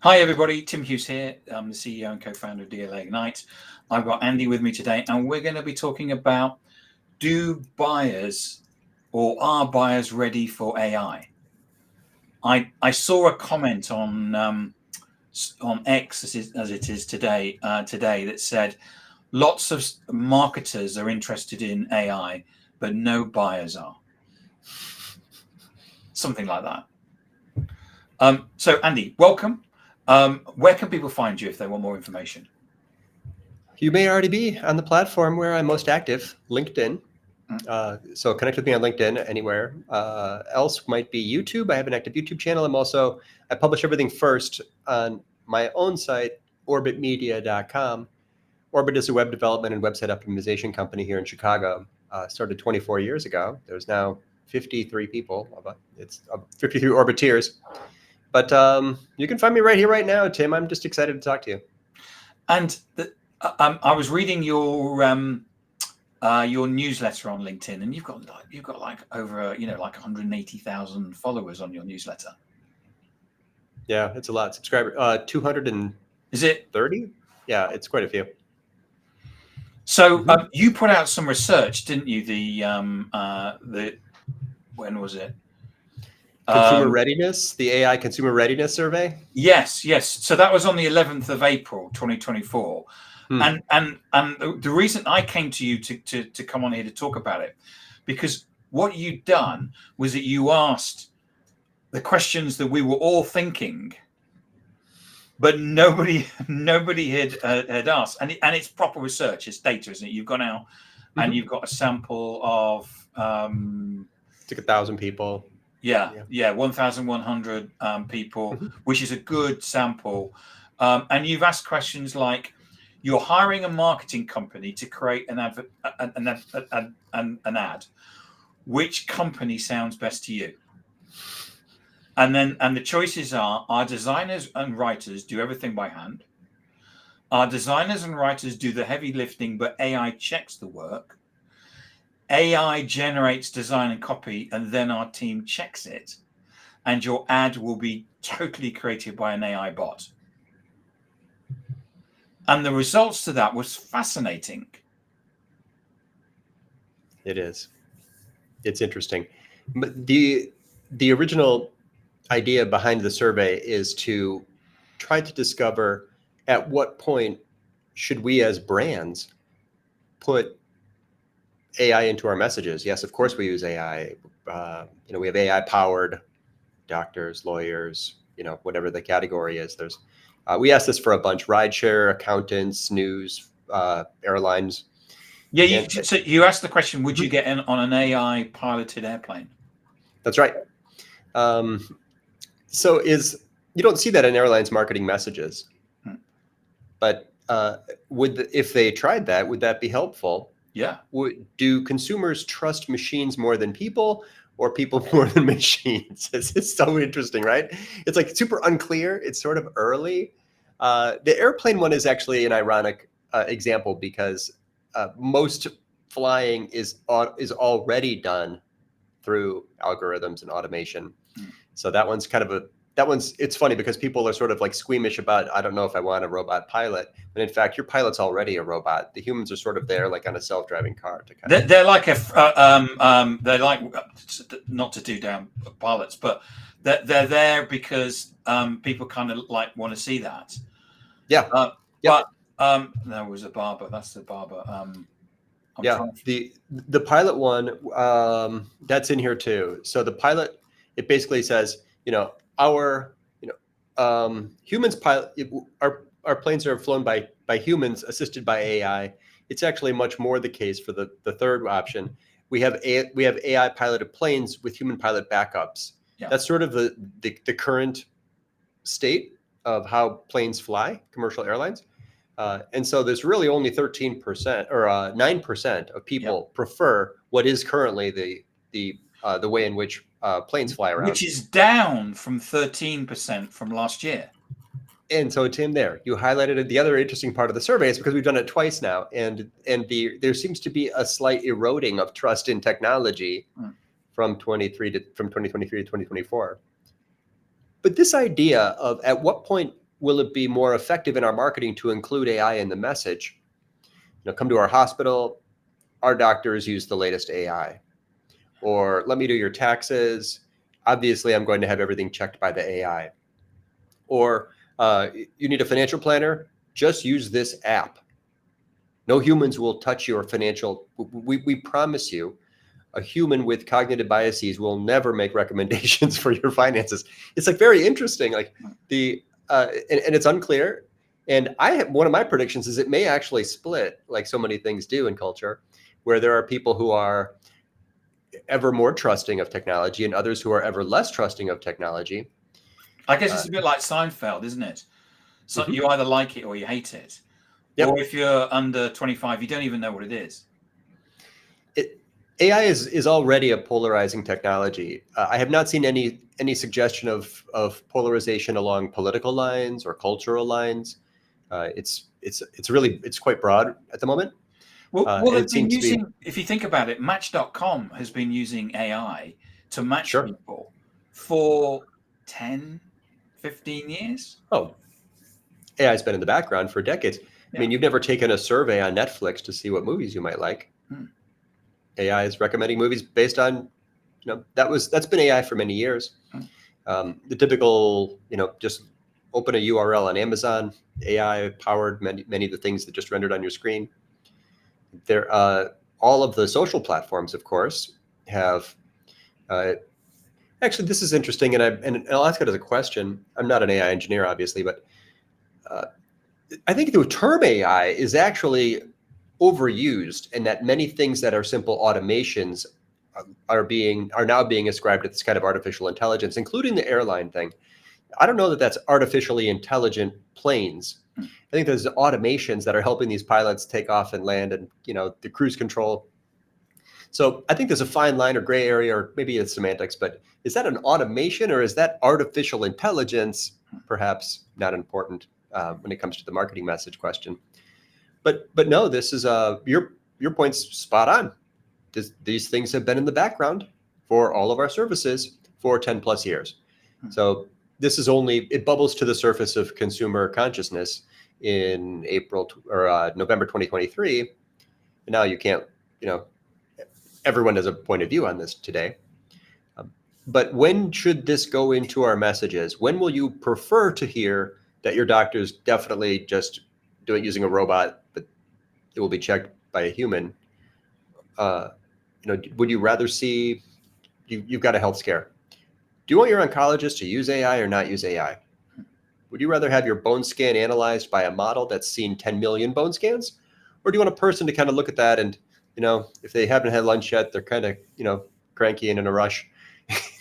Hi everybody, Tim Hughes here. I'm the CEO and co-founder of DLA Ignite. I've got Andy with me today, and we're going to be talking about, do buyers or are buyers ready for AI? I saw a comment on X as it is today that said lots of marketers are interested in AI, but no buyers are. Something like that. So Andy, welcome. Where can people find you if they want more information? You may already be on the platform where I'm most active, LinkedIn. So connect with me on LinkedIn anywhere. Else might be YouTube. I have an active YouTube channel. I publish everything first on my own site, orbitmedia.com. Orbit is a web development and website optimization company here in Chicago. Started 24 years ago. There's now 53 people. It's 53 Orbiteers. But you can find me right here, right now, Tim. I'm just excited to talk to you. And I was reading your newsletter on LinkedIn, and you've got like over like 180,000 followers on your newsletter. Yeah, it's a lot. Subscriber 200 and is it 30? Yeah, it's quite a few. So you put out some research, didn't you? When was it? Consumer readiness, the AI consumer readiness survey. Yes. So that was on the 11th of April, 2024. And the reason I came to you to come on here to talk about it, because what you'd done was that you asked the questions that we were all thinking, but nobody had asked. And it's proper research, it's data, isn't it? You've gone out and you've got a sample of it's like 1,000 people. Yeah, 1,100 people, which is a good sample. And you've asked questions like, you're hiring a marketing company to create an ad. Which company sounds best to you? And the choices are: our designers and writers do everything by hand. Our designers and writers do the heavy lifting, but AI checks the work. AI generates design and copy, and then our team checks it. And your ad will be totally created by an AI bot. And the results to that was fascinating. It is. It's interesting. But the original idea behind the survey is to try to discover at what point should we as brands put AI into our messages. Yes, of course we use AI. We have AI powered doctors, lawyers, whatever the category is. We asked this for a bunch: rideshare, accountants, news, airlines. Yeah, so you asked the question: would you get in on an AI piloted airplane? That's right. So you don't see that in airlines marketing messages, but if they tried that, would that be helpful? Yeah. Do consumers trust machines more than people, or people more than machines? It's so interesting, right? It's like super unclear. It's sort of early. The airplane one is actually an ironic example because most flying is already done through algorithms and automation. So it's funny because people are sort of like squeamish about, I don't know if I want a robot pilot, but in fact, your pilot's already a robot. The humans are sort of there, like on a self-driving car. They're like they're like, not to do down pilots, but they're there because people kind of like want to see that. Yeah. But there was a barber. That's the barber. The pilot one, that's in here too. So the pilot, it basically says, humans pilot, our planes are flown by humans assisted by AI. It's actually much more the case for the third option. We have AI piloted planes with human pilot backups. Yeah. That's sort of the current state of how planes fly, commercial airlines. And so there's really only 13% or 9% of people prefer what is currently the way in which planes fly around, which is down from 13% from last year. And so, Tim, you highlighted the other interesting part of the survey is because we've done it twice now, and there seems to be a slight eroding of trust in technology from 2023 to 2024. But this idea of at what point will it be more effective in our marketing to include AI in the message? Come to our hospital, our doctors use the latest AI. Or let me do your taxes. Obviously, I'm going to have everything checked by the AI. Or you need a financial planner, just use this app. No humans will touch your financial. We promise you, a human with cognitive biases will never make recommendations for your finances. It's like very interesting. Like and it's unclear. And one of my predictions is it may actually split, like so many things do in culture, where there are people who are ever more trusting of technology and others who are ever less trusting of technology. I guess it's a bit like Seinfeld, isn't it? So you either like it or you hate it. Yep. Or if you're under 25, you don't even know what it is. AI is already a polarizing technology. I have not seen any suggestion of polarization along political lines or cultural lines. It's quite broad at the moment. Well, they've it been seems to be using, if you think about it, Match.com has been using AI to match sure. people for 10, 15 years. Oh, AI has been in the background for decades. Yeah. I mean, you've never taken a survey on Netflix to see what movies you might like. AI is recommending movies based on, that's been AI for many years. The typical, just open a URL on Amazon, AI powered many of the things that just rendered on your screen. There, all of the social platforms, of course, have. Actually, this is interesting, and I'll ask it as a question. I'm not an AI engineer, obviously, but I think the term AI is actually overused, and that many things that are simple automations are now being ascribed to this kind of artificial intelligence, including the airline thing. I don't know that that's artificially intelligent planes. I think there's automations that are helping these pilots take off and land, and the cruise control. So I think there's a fine line or gray area, or maybe it's semantics, but is that an automation or is that artificial intelligence? Perhaps not important when it comes to the marketing message question. But no, this is your point's spot on. These things have been in the background for all of our services for 10 plus years. So this is it bubbles to the surface of consumer consciousness in November 2023. And now you can't, everyone has a point of view on this today. But when should this go into our messages? When will you prefer to hear that your doctor's definitely just doing using a robot, but it will be checked by a human? Would you rather see you've got a health scare? Do you want your oncologist to use AI or not use AI? Would you rather have your bone scan analyzed by a model that's seen 10 million bone scans? Or do you want a person to kind of look at that and, if they haven't had lunch yet, they're kind of, cranky and in a rush.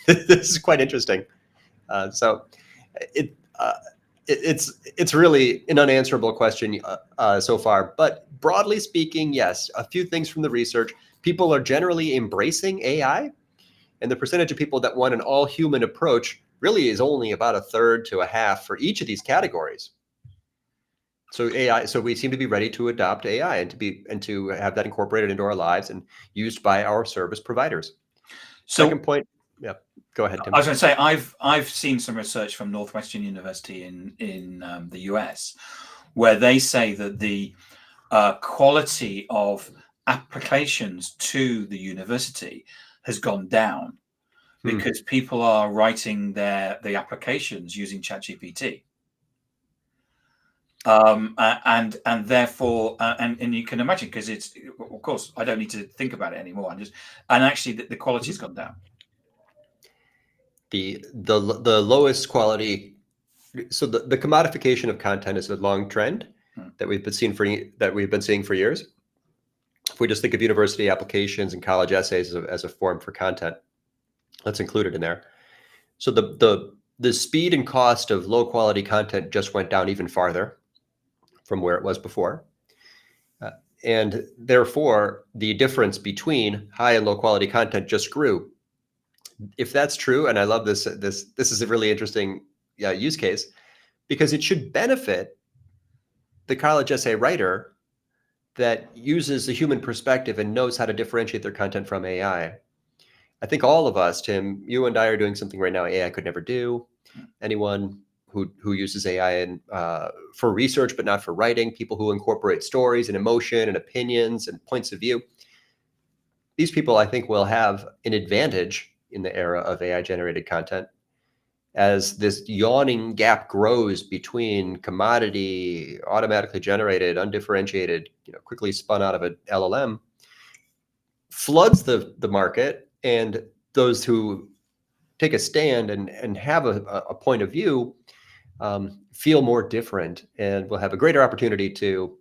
This is quite interesting. So it's really an unanswerable question so far. But broadly speaking, yes, a few things from the research. People are generally embracing AI. And the percentage of people that want an all-human approach really is only about a third to a half for each of these categories. So we seem to be ready to adopt AI and to have that incorporated into our lives and used by our service providers. So, second point, yeah, go ahead, Tim. I was going to say I've seen some research from Northwestern University in the US, where they say that the quality of applications to the university has gone down because people are writing the applications using ChatGPT. And therefore, and you can imagine, because it's, of course, I don't need to think about it anymore. And actually the quality's gone down. The lowest quality. So the commodification of content is a long trend that we've been seeing for years. If we just think of university applications and college essays as a form for content, that's included in there. So the speed and cost of low quality content just went down even farther from where it was before. And therefore, the difference between high and low quality content just grew. If that's true, and I love this is a really interesting use case, because it should benefit the college essay writer that uses the human perspective and knows how to differentiate their content from AI. I think all of us, Tim, you and I are doing something right now AI could never do. Anyone who uses AI for research, but not for writing, people who incorporate stories and emotion and opinions and points of view. These people, I think, will have an advantage in the era of AI-generated content as this yawning gap grows between commodity, automatically generated, undifferentiated, quickly spun out of an LLM, floods the market, and those who take a stand and have a point of view feel more different and will have a greater opportunity to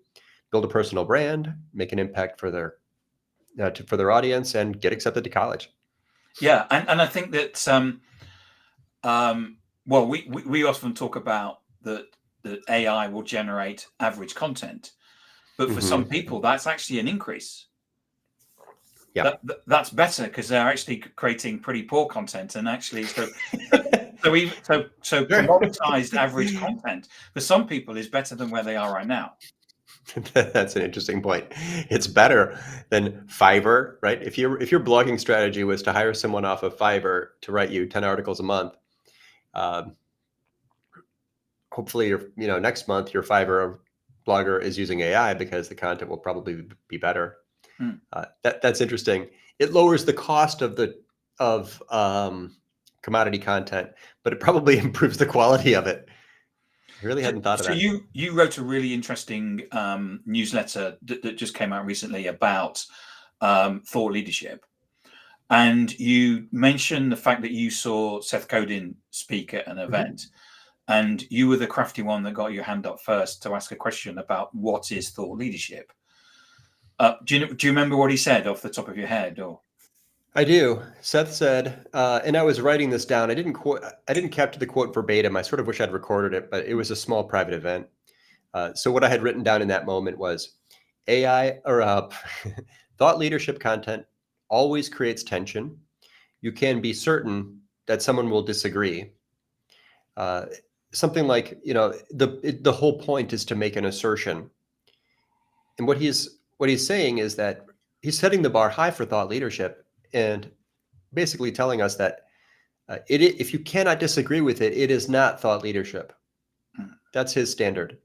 build a personal brand, make an impact for their audience, and get accepted to college. Yeah, and I think that well, we often talk about that AI will generate average content, but for some people that's actually an increase. Yeah. That's better because they're actually creating pretty poor content, and actually so commoditized average content for some people is better than where they are right now. That's an interesting point. It's better than Fiverr, right? If your blogging strategy was to hire someone off of Fiverr to write you 10 articles a month, hopefully next month your Fiverr blogger is using AI because the content will probably be better. That's interesting. It lowers the cost of commodity content, but it probably improves the quality of it. I really hadn't thought of that. So you wrote a really interesting newsletter that just came out recently about thought leadership, and you mentioned the fact that you saw Seth Godin speak at an event, and you were the crafty one that got your hand up first to ask a question about what is thought leadership. Do you remember what he said off the top of your head, or? I do. Seth said, and I was writing this down. I didn't capture the quote verbatim. I sort of wish I'd recorded it, but it was a small private event. So what I had written down in that moment was thought leadership content always creates tension. You can be certain that someone will disagree. Something like, the whole point is to make an assertion. And what he's saying is that he's setting the bar high for thought leadership and basically telling us that if you cannot disagree with it, it is not thought leadership. That's his standard.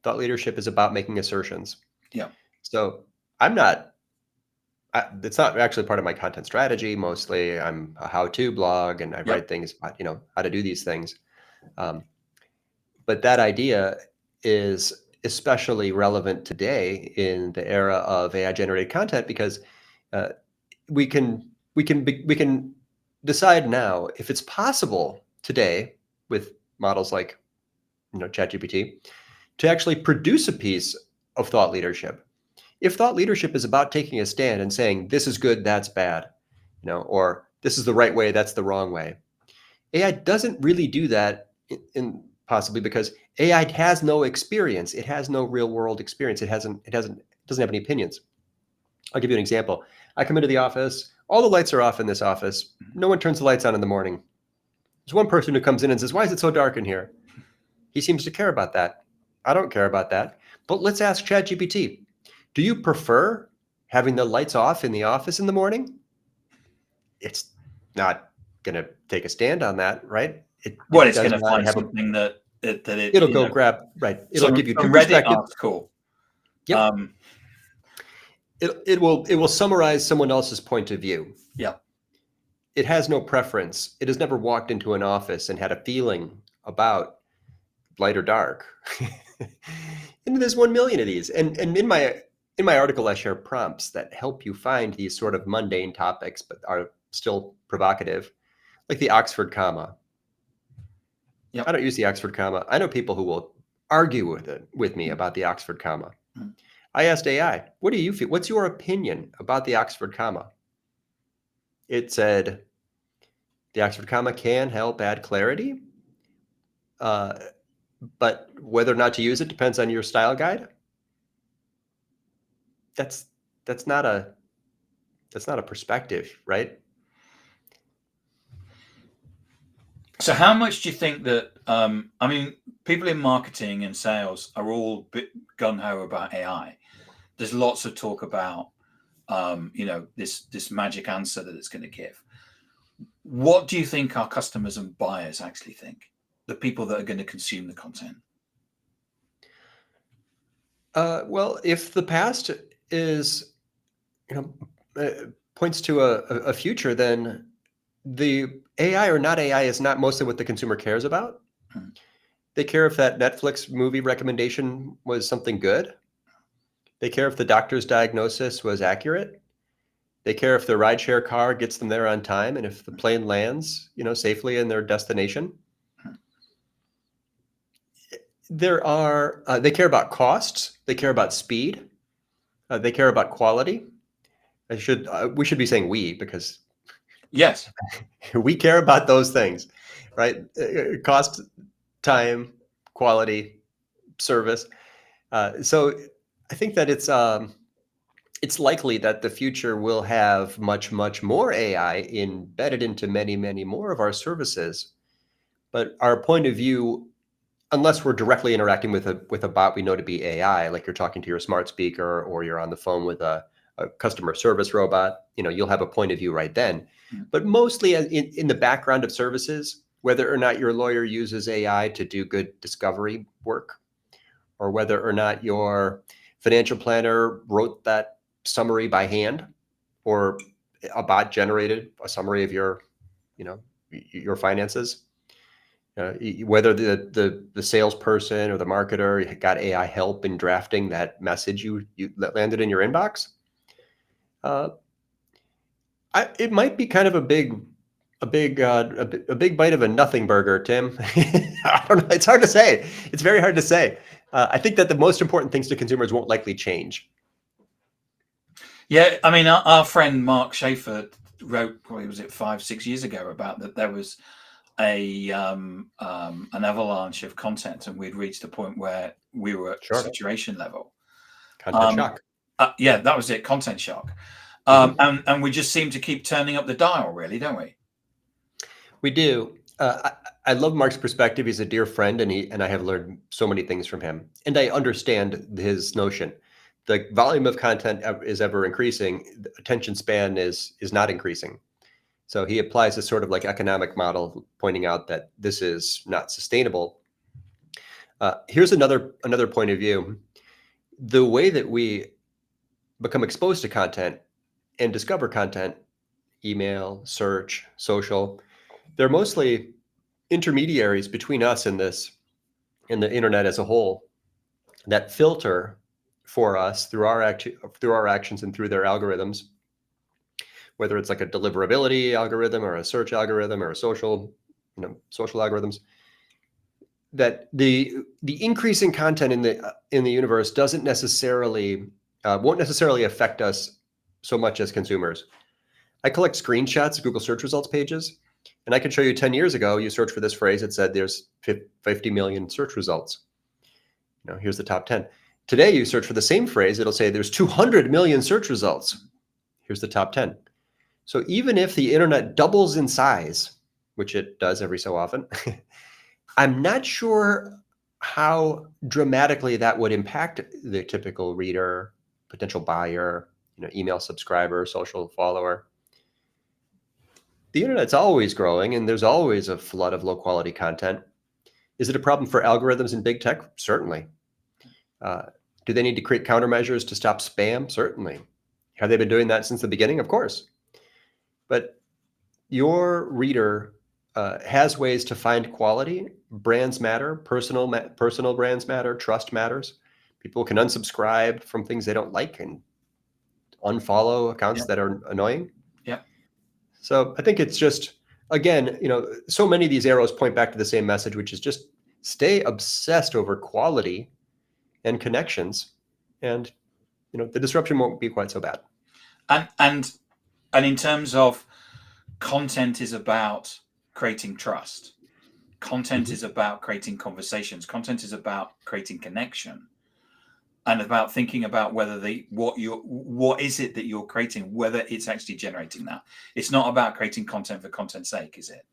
Thought leadership is about making assertions. Yeah. So it's not actually part of my content strategy. Mostly I'm a how-to blog and I write things about, how to do these things. But that idea is especially relevant today in the era of AI-generated content because we can decide now if it's possible today with models like ChatGPT to actually produce a piece of thought leadership. If thought leadership is about taking a stand and saying this is good, that's bad, or this is the right way, that's the wrong way, AI doesn't really do that in possibly because AI has no experience. It has no real world experience. It doesn't have any opinions. I'll give you an example. I come into the office, all the lights are off in this office. No one turns the lights on in the morning. There's one person who comes in and says, "Why is it so dark in here?" He seems to care about that. I don't care about that. But let's ask ChatGPT. Do you prefer having the lights off in the office in the morning? It's not going to take a stand on that, right? It's going to find something that it'll go grab, right. It'll give you two Reddit perspectives. article. Yep. It will summarize someone else's point of view. Yeah. It has no preference. It has never walked into an office and had a feeling about light or dark. And there's 1 million of these. And in my article, I share prompts that help you find these sort of mundane topics, but are still provocative, like the Oxford comma. Yep. I don't use the Oxford comma. I know people who will argue with me about the Oxford comma. I asked AI, what do you feel? What's your opinion about the Oxford comma? It said, the Oxford comma can help add clarity, but whether or not to use it depends on your style guide. That's not a perspective, right? So how much do you think that, I mean, people in marketing and sales are all a bit gung-ho about AI. There's lots of talk about, this magic answer that it's going to give. What do you think our customers and buyers actually think? the people that are going to consume the content? Well, if the past is, points to a future, then the AI or not AI is not mostly what the consumer cares about. Hmm. They care if that Netflix movie recommendation was something good. They care if the doctor's diagnosis was accurate. They care if the rideshare car gets them there on time and if the plane lands, safely in their destination. They care about costs. They care about speed. They care about quality. We should be saying we, because Yes. we care about those things, right? Cost, time, quality, service. So I think that it's likely that the future will have much, much more AI embedded into many, many more of our services. But our point of view, unless we're directly interacting with a bot we know to be AI, like you're talking to your smart speaker or you're on the phone with a customer service robot, you'll have a point of view right then. But mostly in the background of services, whether or not your lawyer uses AI to do good discovery work, or whether or not your financial planner wrote that summary by hand, or a bot generated a summary of your finances. Whether the salesperson or the marketer got AI help in drafting that message that landed in your inbox, it might be kind of a big bite of a nothing burger, Tim. I don't know. It's hard to say. It's very hard to say. I think that the most important things to consumers won't likely change. Yeah, I mean, our friend Mark Schaefer wrote, probably was it 5-6 years ago, about that there was an avalanche of content, and we'd reached a point where we were at Sure. saturation level. Content shock. Yeah, that was it. Content shock. And we just seem to keep turning up the dial, really, don't we? We do. I love Mark's perspective. He's a dear friend, and I have learned so many things from him. And I understand his notion. The volume of content is ever increasing. The attention span is not increasing. So he applies a sort of like economic model, pointing out that this is not sustainable. Here's another point of view. The way that we become exposed to content and discover content, email, search, social, they're mostly intermediaries between us and the internet as a whole, that filter for us through our actions and through their algorithms, whether it's like a deliverability algorithm or a search algorithm or a social algorithms. That the increasing content in the universe won't necessarily affect us so much as consumers. I collect screenshots of Google search results pages, and I can show you 10 years ago, you search for this phrase, it said there's 50 million search results. Here's the top 10. Today, you search for the same phrase, it'll say there's 200 million search results. Here's the top 10. So even if the internet doubles in size, which it does every so often, I'm not sure how dramatically that would impact the typical reader, potential buyer, email subscriber, social follower. The internet's always growing, and there's always a flood of low quality content. Is it a problem for algorithms in big tech? Certainly. Do they need to create countermeasures to stop spam? Certainly. Have they been doing that since the beginning? Of course. But your reader has ways to find quality. Brands matter. Personal brands matter. Trust matters. People can unsubscribe from things they don't like and unfollow accounts that are annoying. Yeah. So I think it's just, again, so many of these arrows point back to the same message, which is just stay obsessed over quality and connections, and the disruption won't be quite so bad. And in terms of content, is about creating trust. Content is about creating conversations. Content is about creating connection, and about thinking about whether what is it that you're creating, whether it's actually generating that. It's not about creating content for content's sake, is it?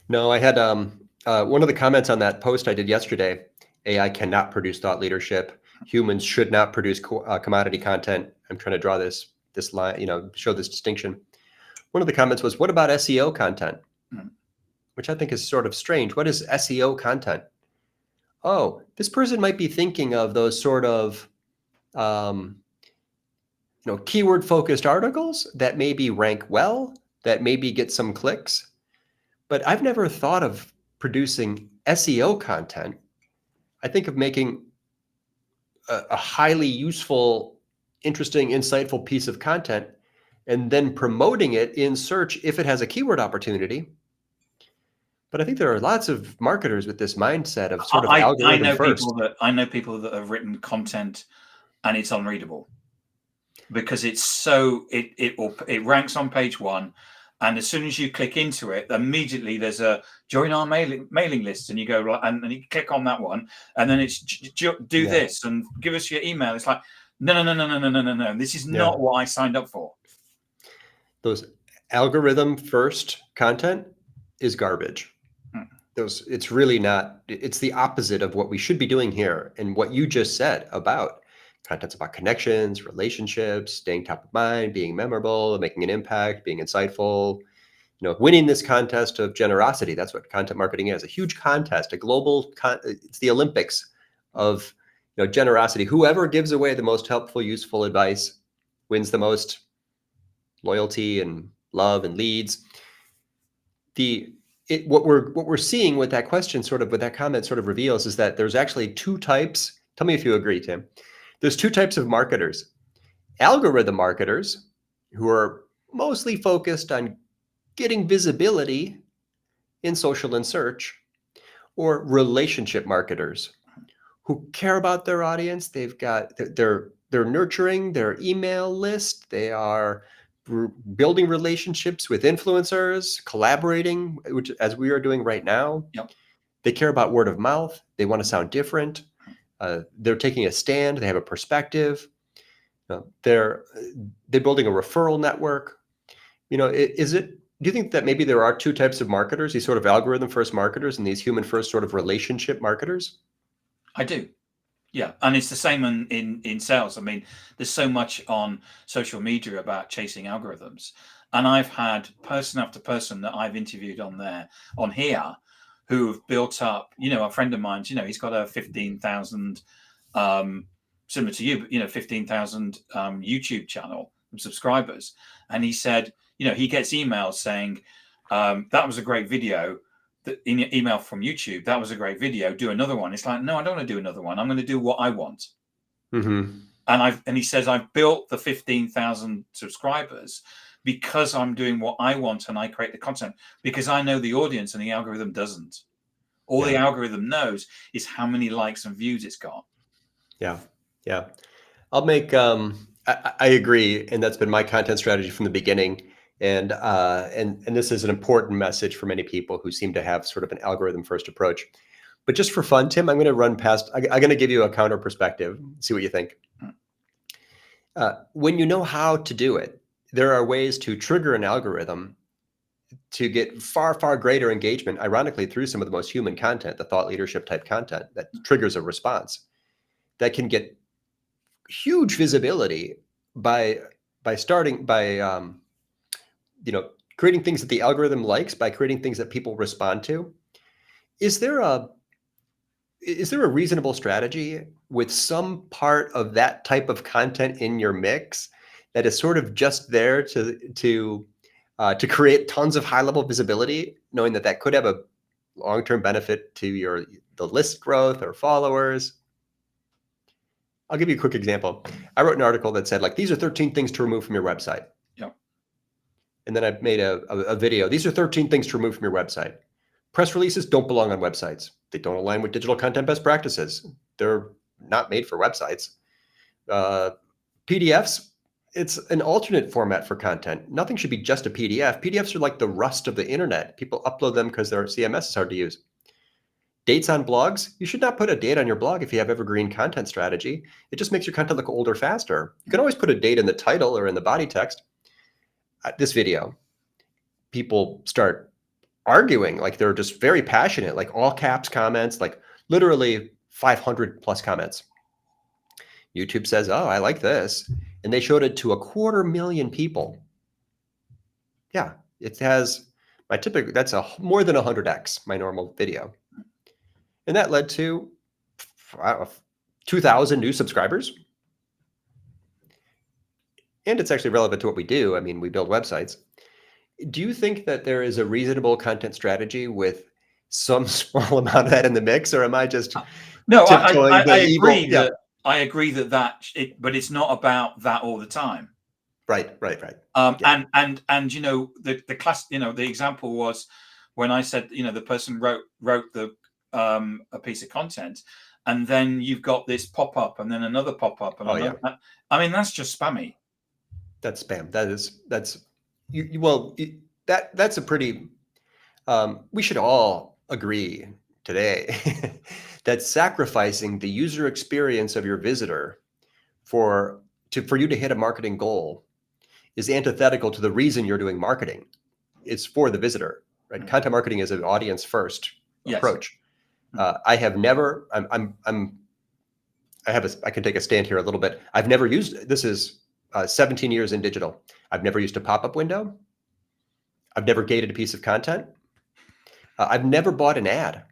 No, I had one of the comments on that post I did yesterday. AI cannot produce thought leadership. Humans should not produce commodity content. I'm trying to draw this line, show this distinction. One of the comments was, "What about SEO content?" which I think is sort of strange. What is SEO content? Oh, this person might be thinking of those sort of keyword focused articles that maybe rank well, that maybe get some clicks. But I've never thought of producing SEO content. I think of making a highly useful, interesting, insightful piece of content and then promoting it in search if it has a keyword opportunity. But I think there are lots of marketers with this mindset of sort of I algorithm know first. people that have written content and it's unreadable because it's so it ranks on page one, and as soon as you click into it, immediately there's a join our mailing list, and you go right, and then you click on that one, and then it's do this and give us your email. It's like no. This is not what I signed up for. Those algorithm first content is garbage. It's really not. It's the opposite of what we should be doing here, and what you just said about content's about connections, relationships, staying top of mind, being memorable, making an impact, being insightful. Winning this contest of generosity. That's what content marketing is. A huge contest, a global. It's the Olympics of generosity. Whoever gives away the most helpful, useful advice wins the most loyalty and love and leads. What we're seeing with that question, sort of with that comment, sort of reveals is that there's actually two types. Tell me if you agree, Tim. There's two types of marketers: algorithm marketers, who are mostly focused on getting visibility in social and search, or relationship marketers who care about their audience. They're nurturing their email list. They are building relationships with influencers, collaborating, which as we are doing right now. Yep. They care about word of mouth. They want to sound different. They're taking a stand. They have a perspective. They're building a referral network. Do you think that maybe there are two types of marketers, these sort of algorithm first marketers and these human first sort of relationship marketers? I do. Yeah, and it's the same in sales. I mean, there's so much on social media about chasing algorithms, and I've had person after person that I've interviewed on here who have built up. A friend of mine, he's got a 15,000, similar to you, but 15,000 YouTube channel subscribers, and he said, he gets emails saying, that was a great video. In your email from YouTube, that was a great video. Do another one. It's like, no, I don't want to do another one. I'm going to do what I want. Mm-hmm. And he says, I've built the 15,000 subscribers because I'm doing what I want and I create the content because I know the audience and the algorithm doesn't. All the algorithm knows is how many likes and views it's got. Yeah. I'll make. I agree, and that's been my content strategy from the beginning. And this is an important message for many people who seem to have sort of an algorithm first approach. But just for fun, Tim, I'm going to run past. I'm going to give you a counter perspective. See what you think. When you know how to do it, there are ways to trigger an algorithm to get far, far greater engagement, ironically, through some of the most human content, the thought leadership type content that triggers a response that can get huge visibility by creating things that the algorithm likes, by creating things that people respond to. Is there a reasonable strategy with some part of that type of content in your mix that is sort of just there to create tons of high level visibility, knowing that could have a long-term benefit to the list growth or followers? I'll give you a quick example. I wrote an article that said, these are 13 things to remove from your website. Yep. And then I made a video. These are 13 things to remove from your website. Press releases don't belong on websites. They don't align with digital content best practices. They're not made for websites. PDFs, it's an alternate format for content. Nothing should be just a PDF. PDFs are like the rust of the internet. People upload them because their CMS is hard to use. Dates on blogs. You should not put a date on your blog if you have evergreen content strategy. It just makes your content look older faster. You can always put a date in the title or in the body text. This video, people start arguing, they're just very passionate, all caps comments, literally 500 plus comments. YouTube says, oh, I like this. And they showed it to 250,000 people. Yeah, it has That's more than 100x my normal video. And that led to 2,000 new subscribers. And it's actually relevant to what we do. I mean, we build websites. Do you think that there is a reasonable content strategy with some small amount of that in the mix, or am I just No, tiptoeing the evil? agree that I agree that but it's not about that all the time. Right. Yeah. And you know, the class, you know, the example was when I said, you know, the person wrote the a piece of content, and then you've got this pop up, and then another pop up, and another. Yeah. I mean, that's just spammy. That's spam. That's that's a pretty. We should all agree today that sacrificing the user experience of your visitor for you to hit a marketing goal is antithetical to the reason you're doing marketing. It's for the visitor, right? Content marketing is an audience first approach. I have never. I can take a stand here a little bit. I've never used. This is 17 years in digital. I've never used a pop-up window. I've never gated a piece of content. I've never bought an ad.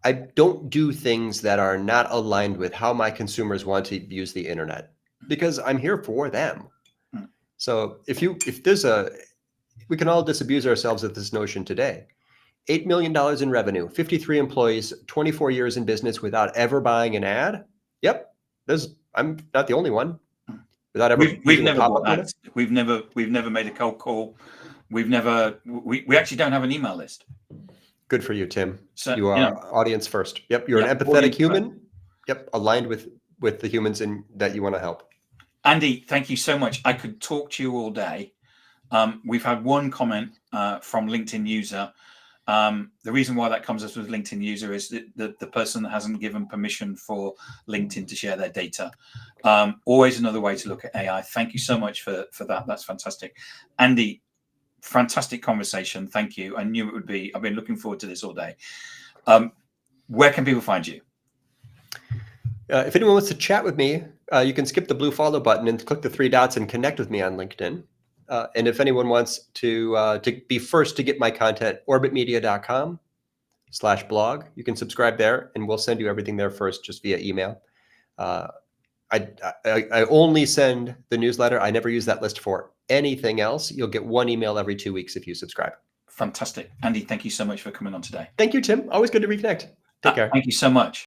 I don't do things that are not aligned with how my consumers want to use the internet, because I'm here for them. So we can all disabuse ourselves of this notion today. $8 million in revenue, 53 employees, 24 years in business without ever buying an ad. Yep, I'm not the only one. Without ever we've never bought ads. We've never made a cold call. We actually don't have an email list. Good for you, Tim. So, you are audience first. Yep, you're an empathetic human. First. Yep, aligned with the humans that you want to help. Andy, thank you so much. I could talk to you all day. We've had one comment from LinkedIn user. The reason why that comes up with LinkedIn user is that the person hasn't given permission for LinkedIn to share their data. Always another way to look at AI. Thank you so much for that. That's fantastic. Andy, fantastic conversation. Thank you. I knew it would be. I've been looking forward to this all day. Where can people find you? If anyone wants to chat with me, you can skip the blue follow button and click the 3 dots and connect with me on LinkedIn. And if anyone wants to be first to get my content, orbitmedia.com/blog, you can subscribe there, and we'll send you everything there first, just via email. I only send the newsletter. I never use that list for anything else. You'll get 1 email every 2 weeks if you subscribe. Fantastic. Andy, thank you so much for coming on today. Thank you, Tim. Always good to reconnect. Take care. Thank you so much.